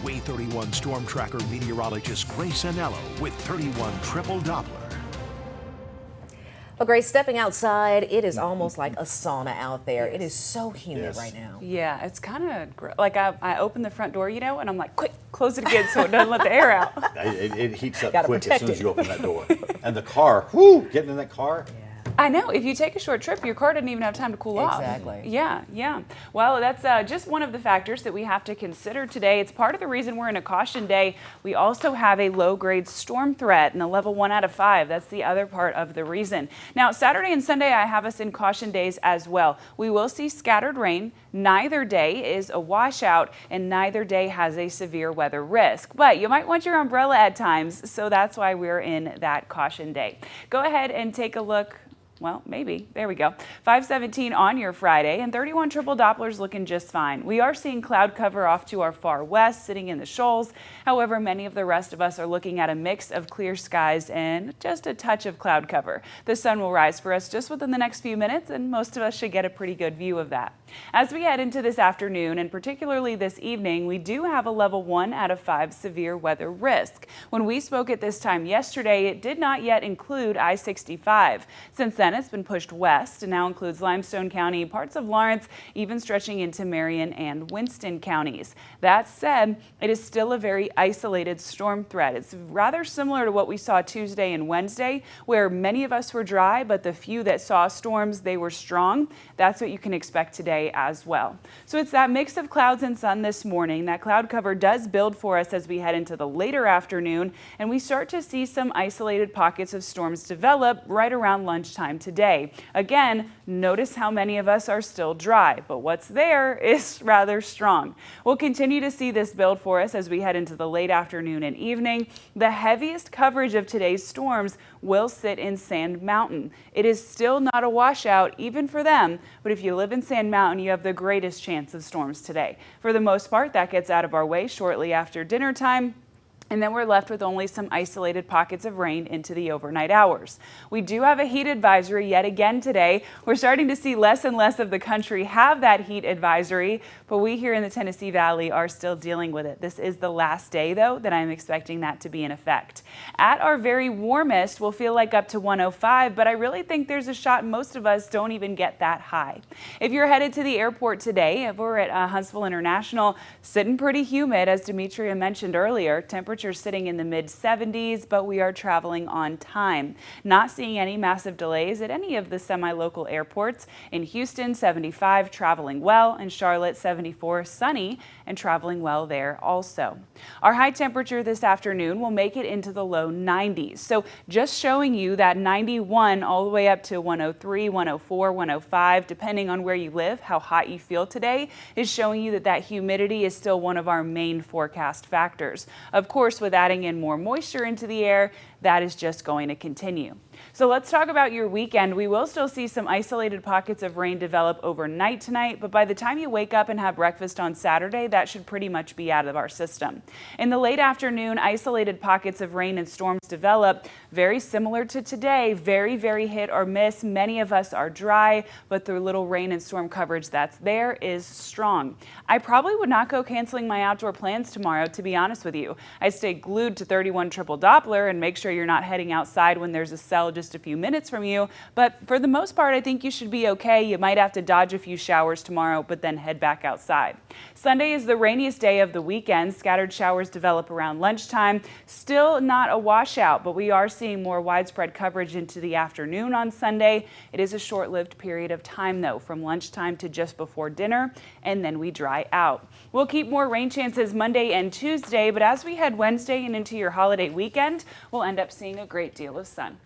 Way 31 Storm Tracker meteorologist Grace Anello with 31 Triple Doppler. Well, Grace, stepping outside, it is almost like a sauna out there. It is so humid right now. Yeah, it's kind of like I open the front door, and I'm like, quick, close it again so it doesn't let the air out. It heats up Gotta quick as soon protect as it. you open that door. And the car, whoo, getting in that car. I know. If you take a short trip, your car doesn't even have time to cool off. Exactly. Yeah. Well, that's just one of the factors that we have to consider today. It's part of the reason we're in a caution day. We also have a low-grade storm threat and a level 1 out of 5. That's the other part of the reason. Now, Saturday and Sunday, I have us in caution days as well. We will see scattered rain. Neither day is a washout, and neither day has a severe weather risk. But you might want your umbrella at times, so that's why we're in that caution day. Go ahead and take a look. Well, maybe. There we go. 517 on your Friday, and 31 triple Dopplers looking just fine. We are seeing cloud cover off to our far west, sitting in the shoals. However, many of the rest of us are looking at a mix of clear skies and just a touch of cloud cover. The sun will rise for us just within the next few minutes, and most of us should get a pretty good view of that. As we head into this afternoon, and particularly this evening, we do have a level 1 out of 5 severe weather risk. When we spoke at this time yesterday, it did not yet include I-65. Since then, it's been pushed west and now includes Limestone County, parts of Lawrence, even stretching into Marion and Winston counties. That said, it is still a very isolated storm threat. It's rather similar to what we saw Tuesday and Wednesday, where many of us were dry, but the few that saw storms, they were strong. That's what you can expect today as well. So it's that mix of clouds and sun this morning. That cloud cover does build for us as we head into the later afternoon, and we start to see some isolated pockets of storms develop right around lunchtime today. Again, notice how many of us are still dry, but what's there is rather strong. We'll continue to see this build for us as we head into the late afternoon and evening. The heaviest coverage of today's storms will sit in Sand Mountain. It is still not a washout even for them, but if you live in Sand Mountain, you have the greatest chance of storms today. For the most part, that gets out of our way shortly after dinner time. And then we're left with only some isolated pockets of rain into the overnight hours. We do have a heat advisory yet again today. We're starting to see less and less of the country have that heat advisory, but we here in the Tennessee Valley are still dealing with it. This is the last day, though, that I'm expecting that to be in effect. At our very warmest, we'll feel like up to 105, but I really think there's a shot most of us don't even get that high. If you're headed to the airport today, if we're at Huntsville International, sitting pretty humid, as Demetria mentioned earlier. Temperatures sitting in the mid-70s, but we are traveling on time. Not seeing any massive delays at any of the semi-local airports. In Houston, 75, traveling well. In Charlotte, 74, sunny and traveling well there also. Our high temperature this afternoon will make it into the low 90s. So just showing you that 91 all the way up to 103, 104, 105, depending on where you live, how hot you feel today, is showing you that humidity is still one of our main forecast factors. Of course, with adding in more moisture into the air, that is just going to continue. So let's talk about your weekend. We will still see some isolated pockets of rain develop overnight tonight, but by the time you wake up and have breakfast on Saturday, that should pretty much be out of our system. In the late afternoon, isolated pockets of rain and storms develop, very similar to today, very, very hit or miss. Many of us are dry, but the little rain and storm coverage that's there is strong. I probably would not go canceling my outdoor plans tomorrow, to be honest with you. I'd stay glued to 31 triple Doppler and make sure you're not heading outside when there's a cell just a few minutes from you. But for the most part, I think you should be okay. You might have to dodge a few showers tomorrow, but then head back outside. Sunday is the rainiest day of the weekend. Scattered showers develop around lunchtime. Still not a washout, but we are seeing more widespread coverage into the afternoon on Sunday. It is a short-lived period of time, though, from lunchtime to just before dinner, and then we dry out. We'll keep more rain chances Monday and Tuesday, but as we head Wednesday and into your holiday weekend, we'll end up seeing a great deal of sun.